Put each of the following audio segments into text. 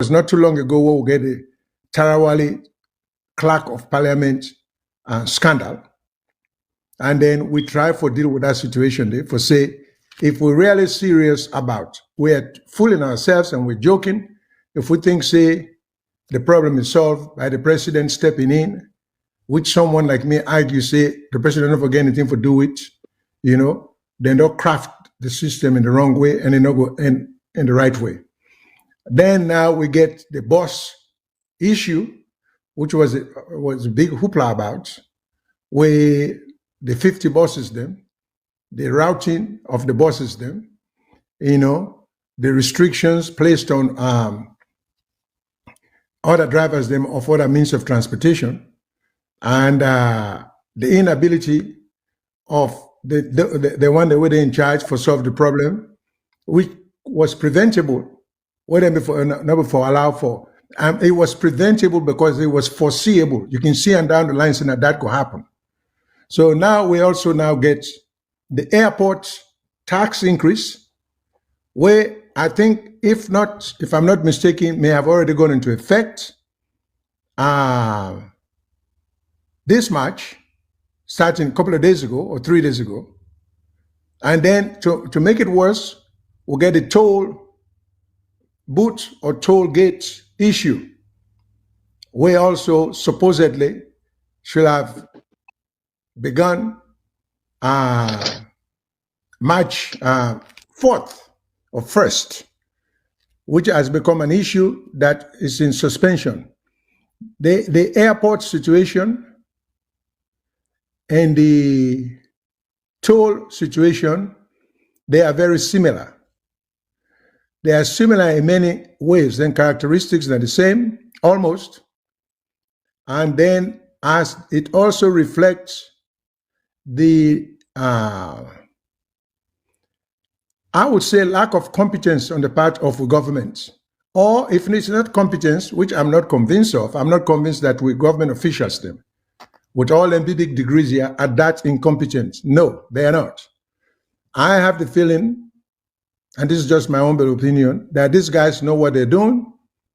was not too long ago where we get the Tarawali clerk of parliament scandal. And then we try for deal with that situation there for say, if we're really serious about, we're fooling ourselves and we're joking, if we think, say, the problem is solved by the president stepping in, which someone like me argue, say, the president don't forget anything for do it, then they'll craft the system in the wrong way and then they'll go in the right way. Then now we get the boss issue, which was a big hoopla about, where the 50 bosses them, the routing of the bosses them, the restrictions placed on other drivers them of other means of transportation, and the inability of the one that were in charge for solve the problem, which was preventable, not before allow for. It was preventable because it was foreseeable. You can see and down the line saying that could happen. So now we also now get the airport tax increase, where I think, if I'm not mistaken, may have already gone into effect this March, starting a couple of days ago or 3 days ago. And then to make it worse, we'll get a toll booth or toll gate issue, where also supposedly should have begun March 4th or 1st, which has become an issue that is in suspension. The airport situation and the toll situation, they are very similar. They are similar in many ways, then characteristics are the same, almost. And then as it also reflects the, I would say, lack of competence on the part of government. Or if it's not competence, which I'm not convinced of, I'm not convinced that we government officials them, with all them big degrees here, are that incompetent. No, they are not. I have the feeling, and this is just my own opinion, that these guys know what they're doing.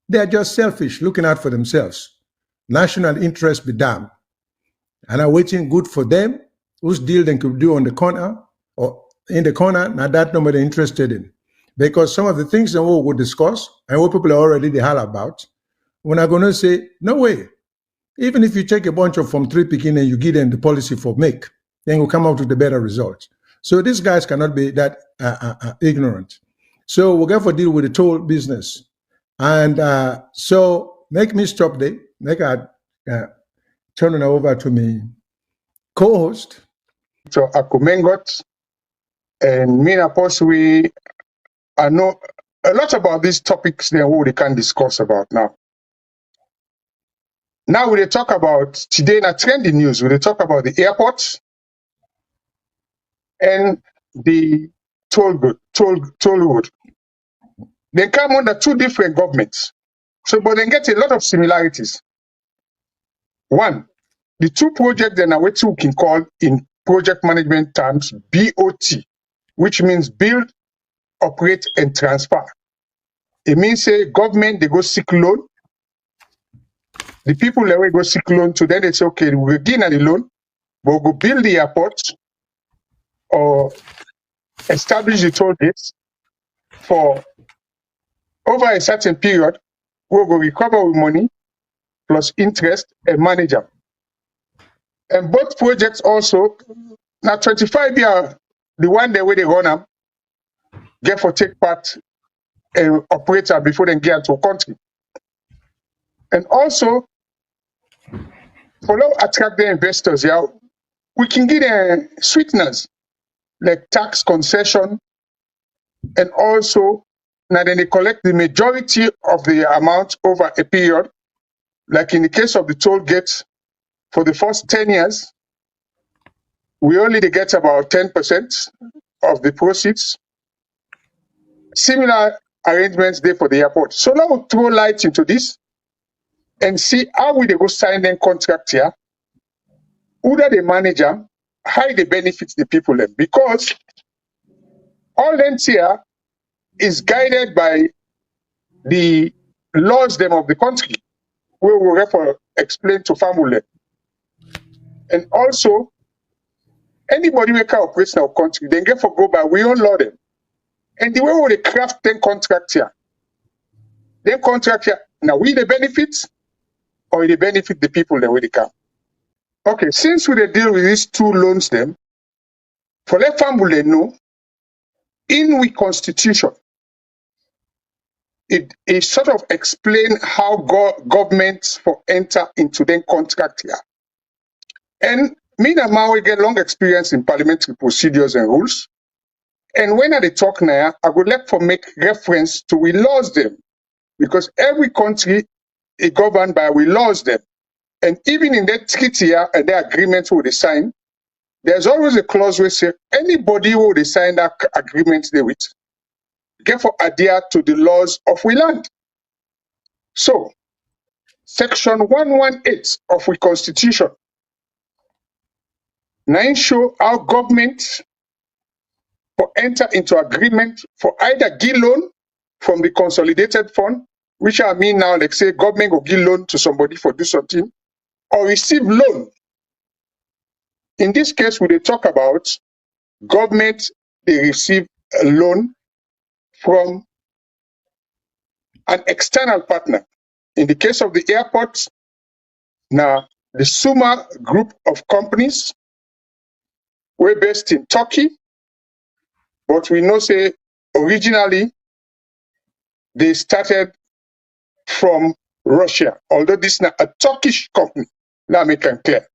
They're just selfish, looking out for themselves. National interest be damned. And are waiting good for them, whose deal they could do on the corner or in the corner, now that nobody interested in. Because some of the things that we will discuss and what people are already they holler about, we're not going to say, no way. Even if you take a bunch of from 3 picking and you give them the policy for make, then we'll come out with a better result. So these guys cannot be that ignorant. So we'll get for deal with the toll business. And so make me stop there. Make I turn it over to me co-host. So Mengot and me and Apostle, I know a lot about these topics that we can discuss about now. Now we talk about today in a trending news, we talk about the airports and the toll road. They come under two different governments. So but they get a lot of similarities. One, the two projects then are what you can call in project management terms BOT, which means build, operate, and transfer. It means say government they go seek loan. The people they will go seek loan to them, they say, okay, we'll give the loan, we'll go build the airport or establish the toll gates for over a certain period, we'll go recover with money plus interest and manage them. And both projects also, now 25 years, the one day where they run them, get for take part and operator before they get into a country. And also, for now attract the investors, yeah, we can give them sweeteners like tax concession, and also now then they collect the majority of the amount over a period. Like in the case of the toll gates, for the first 10 years, we only get about 10% of the proceeds. Similar arrangements there for the airport. So now we'll throw light into this and see how we they go sign them contract here, who that the manager, how they benefit the people then. Because all them here is guided by the laws them of the country, we will therefore explain to family. And also, anybody who can operate in our country, they get for go by we own law them. And the way we they craft then contract here, now we the benefits or they benefit the people the way they come. Okay, since we they deal with these two loans them, for let family know, in we constitution, it sort of explain how governments for enter into then contract here. And me and Maui get long experience in parliamentary procedures and rules. And when I talk now, I would like to make reference to we laws them, because every country is governed by we laws them. And even in that treaty here and the agreement who they sign, there's always a clause where say anybody who they sign that agreement they with, get for adhere to the laws of we land. So, section 118 of we constitution now show how government for enter into agreement for either give loan from the consolidated fund, which I mean now, like say government will give loan to somebody for do something, or receive loan. In this case, we talk about government, they receive a loan from an external partner. In the case of the airport, now the Suma group of companies were based in Turkey, but we know say originally they started from Russia, although this is not a Turkish company. Now make it clear.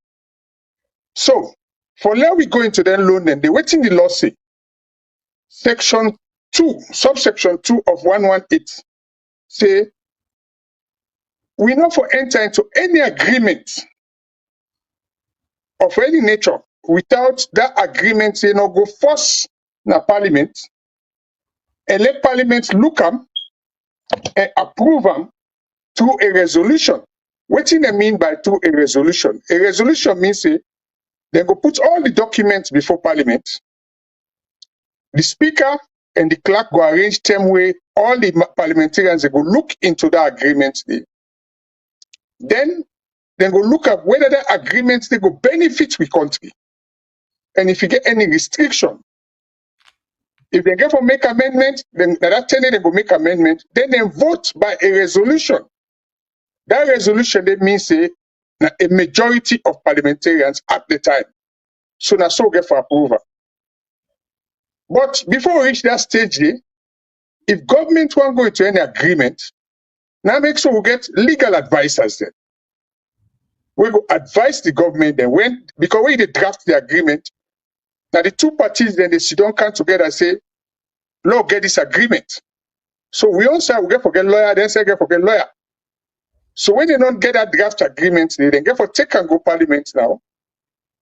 So, for now we go into the loan and they waiting the law say, section 2, subsection 2 of 118 say, we not for enter into any agreement of any nature without that agreement say no go first na parliament and let parliament look them and approve them through a resolution. What do they mean by through a resolution? A resolution means say they go put all the documents before parliament. The speaker and the clerk go arrange them where all the parliamentarians they go look into that agreement. Then they go look at whether the agreements they go benefit the country. And if you get any restriction, if they get for make amendment, then that time they go make amendment, then they vote by a resolution. That resolution they means say a majority of parliamentarians at the time. So now so get for approval. But before we reach that stage, if government won't go into any agreement, now make sure we get legal advisors then. We go advise the government then when, because when they draft the agreement, now the two parties then they sit down come together and say, Lord, get this agreement. So we also we get for get lawyer, then say get for get lawyer. So when they don't get that draft agreement, they then get for take and go parliament now.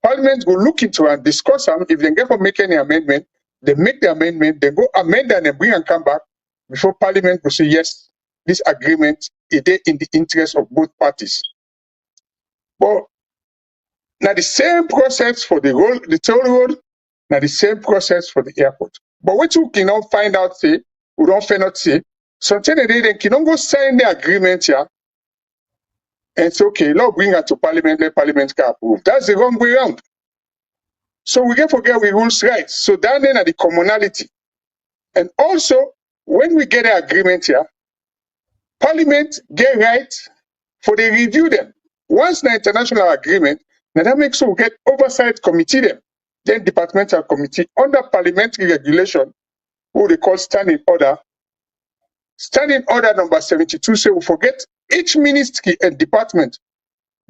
Parliament will look into and discuss them. If they get for make any amendment, they make the amendment, they go amend and then bring and come back before parliament will say, yes, this agreement is in the interest of both parties. But now the same process for the toll road, now the same process for the airport. But what you cannot find out, say, we don't find out, say, sometimes they cannot go sign the agreement here and say, okay, Lord, bring it to parliament, let parliament can approve. That's the wrong way around. So we get forget we rules rights. So down then at the commonality. And also, when we get an agreement here, parliament get right for they review them. Once the international agreement, now that makes sure we get oversight committee them, then departmental committee under parliamentary regulation, who they call standing order. Standing order number 72 say we forget each ministry and department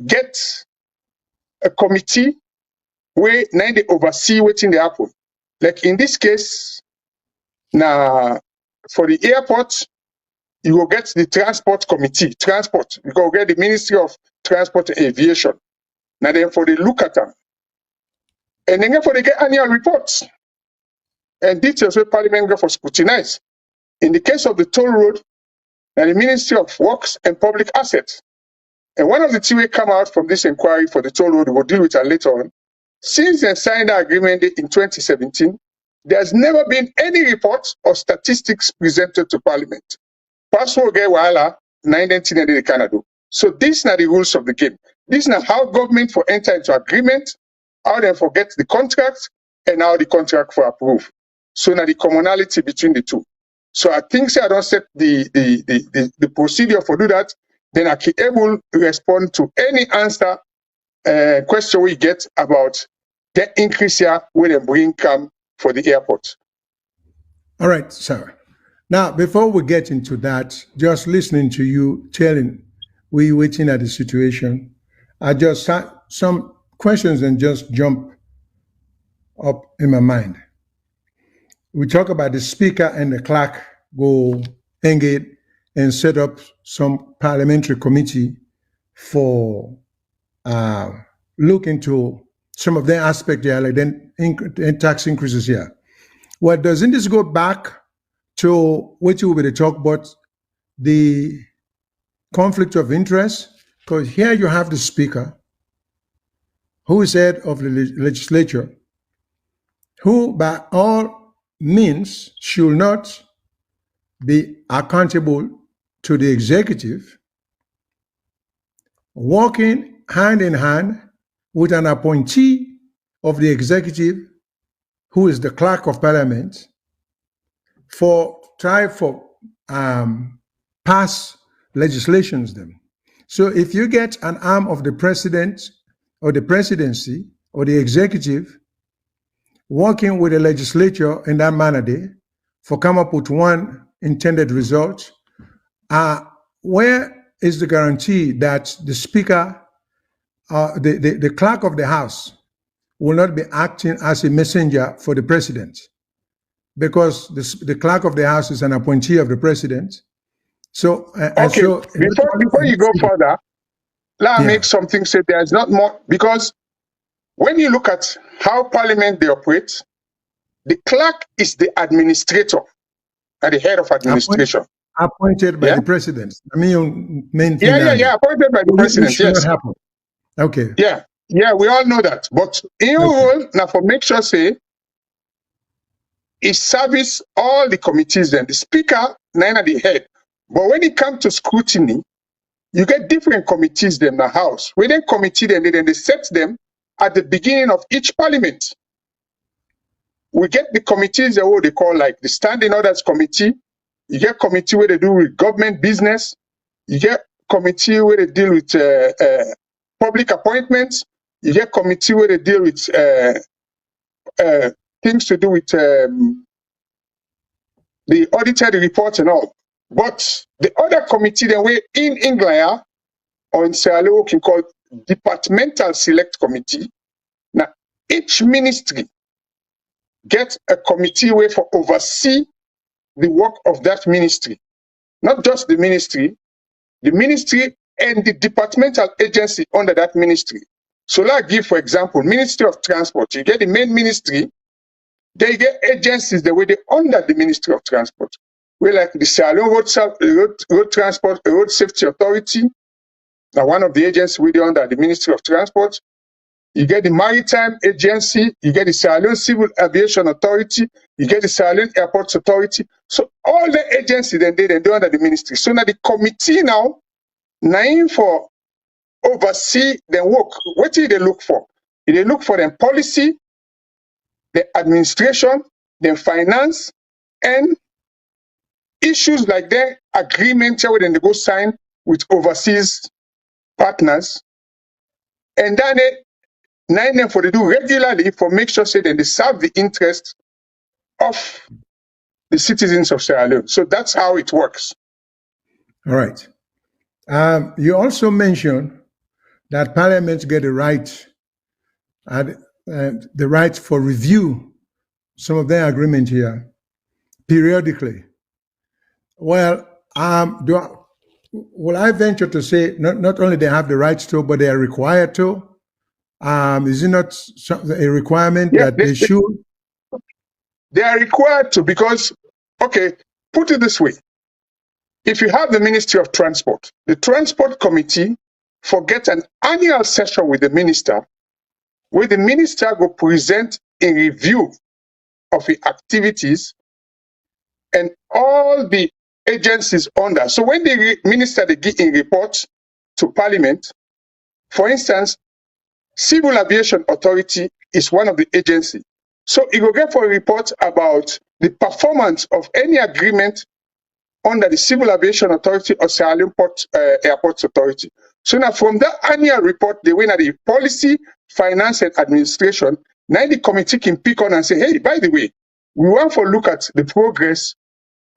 get a committee where now they oversee what's in the happen. Like in this case, now for the airport, you will get the transport committee, transport. You will get the Ministry of Transport and Aviation. Now then for the look at them. And then for the get annual reports. And details where Parliament get for scrutinize. In the case of the toll road, now the Ministry of Works and Public Assets. And one of the things will come out from this inquiry for the toll road, we'll deal with it later on. Since they signed the agreement in 2017, there's never been any report or statistics presented to Parliament. Passport get wahala, 19 they cannot do. So these are the rules of the game. These are how government for enter into agreement, how they forget the contract, and how the contract for approve. So now the commonality between the two. So I think say I don't set the procedure for do that, then I can able to respond to any answer question we get about the increase here when they bring come for the airport. All right, sir. Now, before we get into that, just listening to you telling, we waiting at the situation, I just had some questions and just jump up in my mind. We talk about the speaker and the clerk go engage and set up some parliamentary committee for look into some of the aspects there, like then tax increases here. Well, doesn't this go back to what you will be talk about the conflict of interest? Because here you have the speaker, who is head of the legislature, who by all means should not be accountable to the executive, working hand in hand with an appointee of the executive, who is the clerk of parliament, for pass legislations them. So if you get an arm of the president or the presidency or the executive working with the legislature in that manner there for come up with one intended result, where is the guarantee that the speaker, the clerk of the house will not be acting as a messenger for the president? Because the clerk of the house is an appointee of the president. So, okay, so before you go further, let me make something say there's not more, because when you look at how parliament they operate, the clerk is the administrator and the head of administration. Appointed by the president. I mean, main thing. Appointed by the president. Yes. Happen. Okay. Yeah, we all know that. But in your role, now for make sure say, it service all the committees and the speaker, nine at the head. But when it comes to scrutiny, you get different committees in the house. Within committee, then they set them at the beginning of each parliament. We get the committees that what they call like the standing orders committee. You get committee where they do with government business. You get committee where they deal with public appointments. You get committee where they deal with things to do with the audited reports and all. But the other committee, then we in England or in Sierra Leone can call departmental select committee. Now, each ministry gets a committee where for oversee the work of that ministry. Not just the ministry and the departmental agency under that ministry. So let's give, for example, Ministry of Transport. You get the main ministry, they get agencies the way they under the Ministry of Transport. We like the Shylon Road Transport, Road Safety Authority. Now one of the agencies we under the Ministry of Transport. You get the Maritime Agency, you get the Shylon Civil Aviation Authority, you get the Shylon Airports Authority. So all the agencies then they under the ministry. So now the committee now for oversee their work. What do they look for? They look for them policy, the administration, the finance, and issues like their agreement where they go sign with overseas partners. And then them for they do regularly for make sure say that they serve the interests of the citizens of Sierra Leone. So that's how it works. All right. You also mentioned that parliaments get the right for review some of their agreement here periodically. Well, will I venture to say not only they have the right to, but they are required to? Is it not a requirement that they should? They are required to because, okay, put it this way. If you have the Ministry of Transport, the Transport Committee forget an annual session with the minister, where the minister will present a review of the activities and all the agencies under. So when the minister they give in report to Parliament, for instance, Civil Aviation Authority is one of the agencies. So it will get for a report about the performance of any agreement under the Civil Aviation Authority or Sierra Leone Airports Authority. So now from that annual report, they went at the policy, finance, and administration. Now the committee can pick on and say, hey, by the way, we want to look at the progress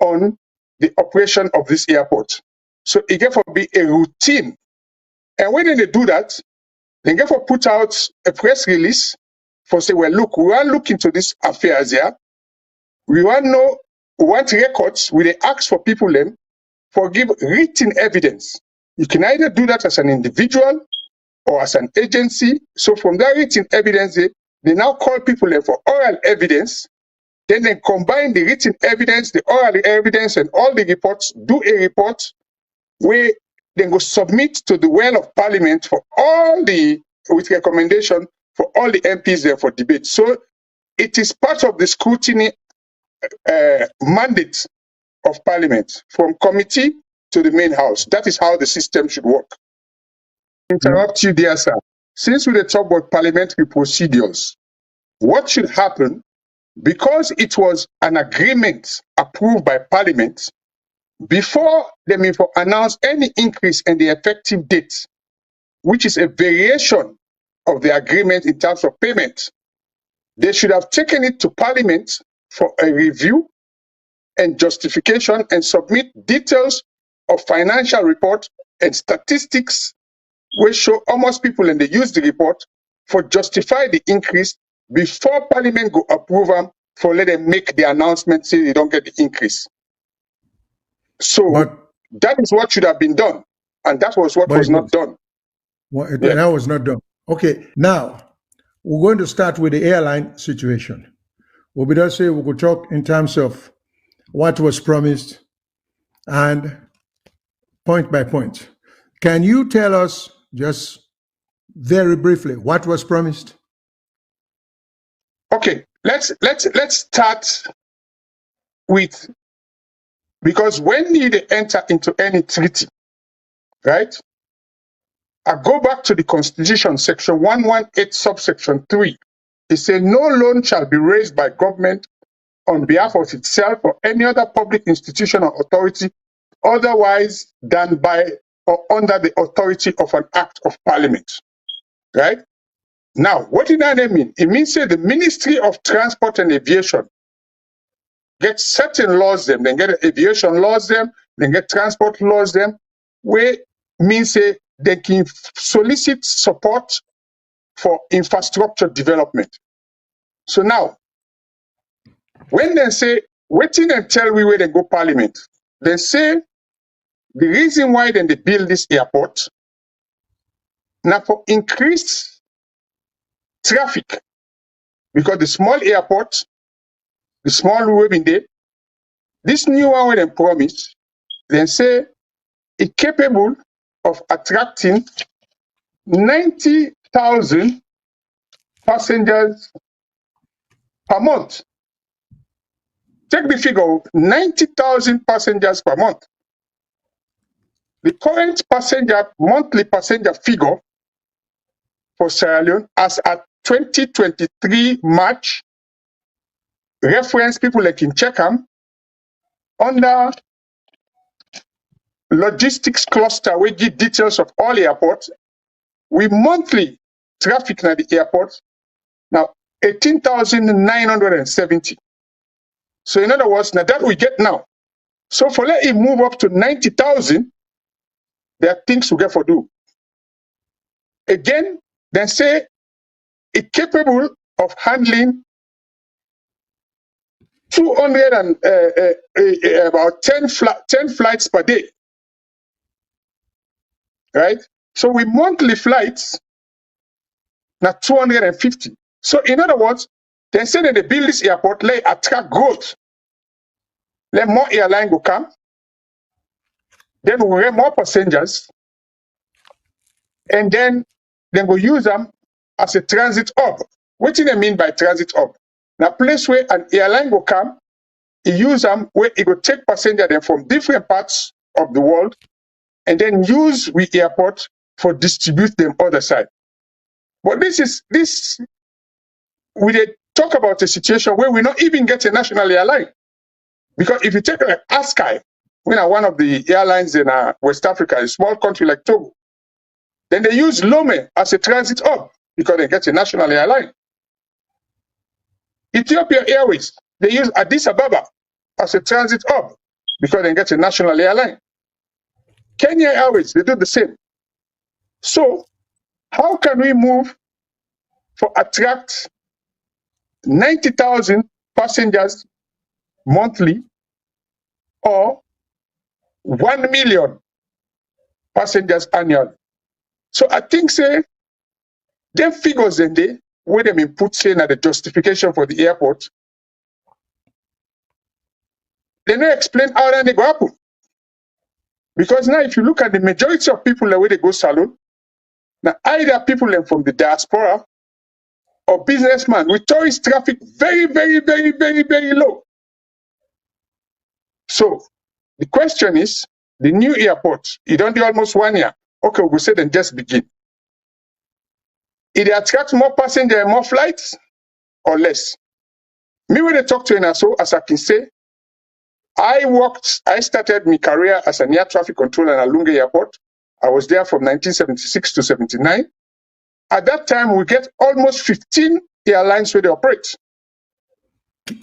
on the operation of this airport. So it get for be a routine. And when they do that, they get for put out a press release for say, well, look, we want to look into this affairs here. We want to know, we want records. We they ask for people then for give written evidence. You can either do that as an individual or as an agency. So from that written evidence, they now call people then for oral evidence. Then they combine the written evidence, the oral evidence, and all the reports, do a report where they go submit to the well of Parliament for all the, with recommendation for all the MPs there for debate. So it is part of the scrutiny mandate of Parliament, from committee to the main house. That is how the system should work. Interrupt you, dear sir. Since we talk about parliamentary procedures, what should happen, because it was an agreement approved by Parliament, before they may announce any increase in the effective date, which is a variation of the agreement in terms of payment, they should have taken it to Parliament for a review and justification and submit details of financial report and statistics which show almost people, and they use the report for justify the increase before Parliament go approve them for let them make the announcement say they don't get the increase. So that is what should have been done, and that was what was not done. That was not done. Okay, now we're going to start with the airline situation. We'll be just say we could talk in terms of what was promised and point by point. Can you tell us just very briefly what was promised? Okay, let's start with, because when you enter into any treaty, right? I go back to the Constitution, section 118, subsection 3. It says no loan shall be raised by government on behalf of itself or any other public institution or authority otherwise than by or under the authority of an act of Parliament, right? Now, what did that mean? It means that the Ministry of Transport and Aviation gets certain laws them, then get aviation laws them, then get transport laws them, where means they can solicit support for infrastructure development. So now, when they say, waiting and tell we where they go Parliament, they say the reason why then they build this airport, now for increased traffic, because the small airport, the small road in there, this new one when they promise, they say it's capable of attracting 90,000 passengers per month. Take the figure, 90,000 passengers per month. The current monthly passenger figure for Sierra Leone as at 2023 March, reference people like in Checkham, under logistics cluster, we give details of all airports. We monthly traffic at the airport, now 18,970. So in other words, now that we get now. So for let it move up to 90,000, there are things we get for do. Again, then say it's capable of handling 200 and about 10 flights per day, right? So with monthly flights, now 250. So in other words, they say that they build this airport, let attract growth. Let more airline go come. Then we get more passengers. And then they will use them as a transit hub. What do they mean by transit hub? Now place where an airline will come, he use them where he go take passenger them from different parts of the world and then use we airport for distribute them other side. But this we dey talk about a situation where we not even get a national airline. Because if you take like Askai, when one of the airlines in West Africa, a small country like Togo, then they use Lome as a transit hub because they get a national airline. Ethiopia Airways, they use Addis Ababa as a transit hub because they get a national airline. Kenya Airways, they do the same. So how can we move for attract 90,000 passengers monthly or 1 million passengers annually? So I think say them figures in there where them input saying that the justification for the airport, they don't explain how that they go happen. Because now if you look at the majority of people the way they go salon, now either people from the diaspora or businessmen with tourist traffic very, very, very, very, very low. So the question is, the new airport, it don't do almost 1 year. Okay, we'll say then just begin. It attracts more passengers and more flights or less. Me when I talk to NSO, as I can say, I started my career as an air traffic controller at Alunga Airport. I was there from 1976 to 79. At that time, we get almost 15 airlines where they operate.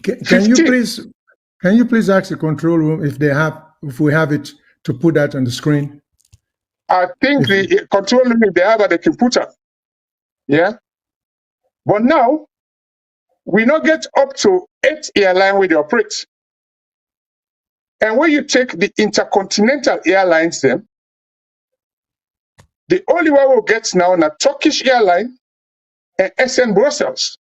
Can you please ask the control room if we have it to put that on the screen? I think the control room, if they have at the computer. Yeah. But now, we not get up to 8 airlines where they operate. And when you take the intercontinental airlines, then the only one who gets now a Turkish airline and SN Brussels.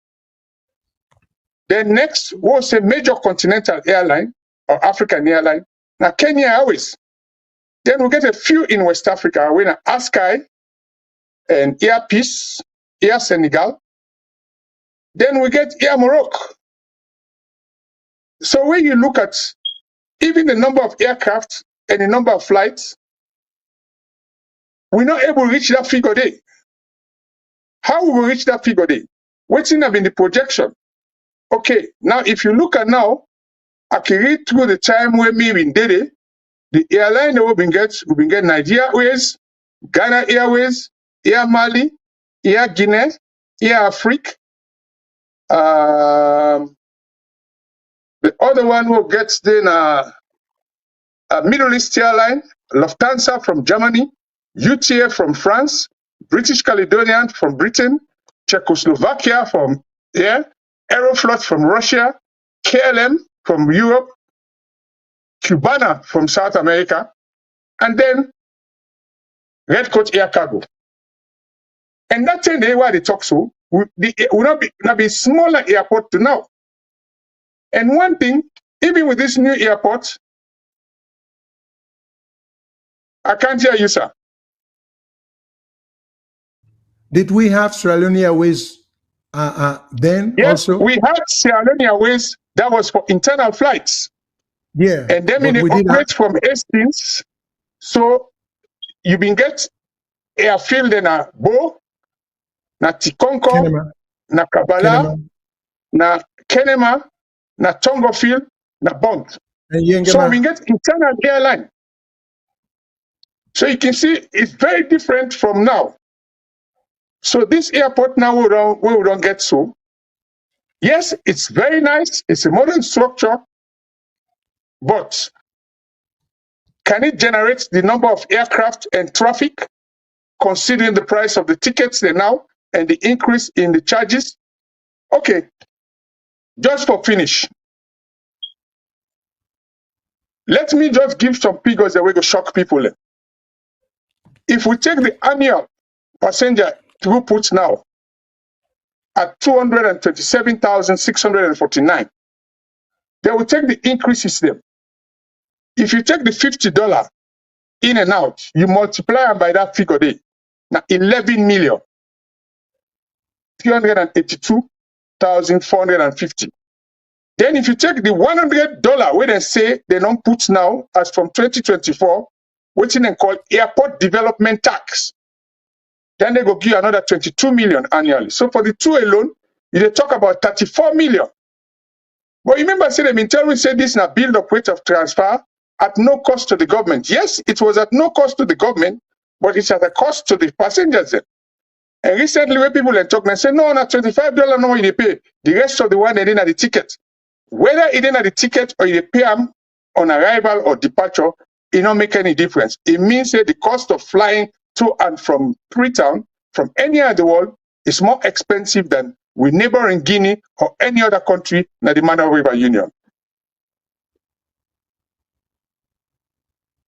Then next was a major continental airline or African airline, now Kenya Airways. Then we get a few in West Africa, when Askai and Air Peace, Air Senegal. Then we get Air Morocco. So when you look at even the number of aircraft and the number of flights, we're not able to reach that figure there. How will we reach that figure there? What's in the projection? Okay, now if you look at now, I can read through the time when me in did it, the airline that we've been get Nigeria Airways, Ghana Airways, Air Mali, Air Guinea, Air Afrique. The other one who gets then a Middle East airline, Lufthansa from Germany, UTA from France, British Caledonian from Britain, Czechoslovakia from Aeroflot from Russia, KLM from Europe, Cubana from South America, and then Red Coat Air Cargo. And that's the why they talk so. Will not be smaller airport to now. And one thing, even with this new airport, I can't hear you, sir. Did we have Sierra Leone Airways then yes, also? We had Sierra Leone Airways, that was for internal flights. Yeah. And then when it operates from Hastings, so you been get airfield in a Bo, na Tikonko, Kenema. na Kabala, na Kenema, na Tongofield, na Bond. So we get internal airline. So you can see it's very different from now. So this airport now we don't get so. Yes, it's very nice. It's a modern structure, but can it generate the number of aircraft and traffic, considering the price of the tickets there now and the increase in the charges? Okay, just for finish, let me just give some figures that will shock people. If we take the annual passenger throughput now at 227,649, then we take the increases there. If you take the $50 in and out, you multiply them by that figure there. Now 11,382,450. Then if you take the $100 where they say they don't put now as from 2024, which they call airport development tax, then they go give you another 22 million annually. So for the two alone, they talk about 34 million. But remember, say the military said this in a build up rate of transfer at no cost to the government. Yes, it was at no cost to the government, but it's at a cost to the passengers. Then. And recently, when people are talking, they say, no, not $25 no, they pay. The rest of the one they didn't have the ticket. Whether it didn't have the ticket or you pay them on arrival or departure, it don't make any difference. It means that the cost of flying to and from Freetown, from anywhere in the world, is more expensive than with neighboring Guinea or any other country in the Mandar River Union.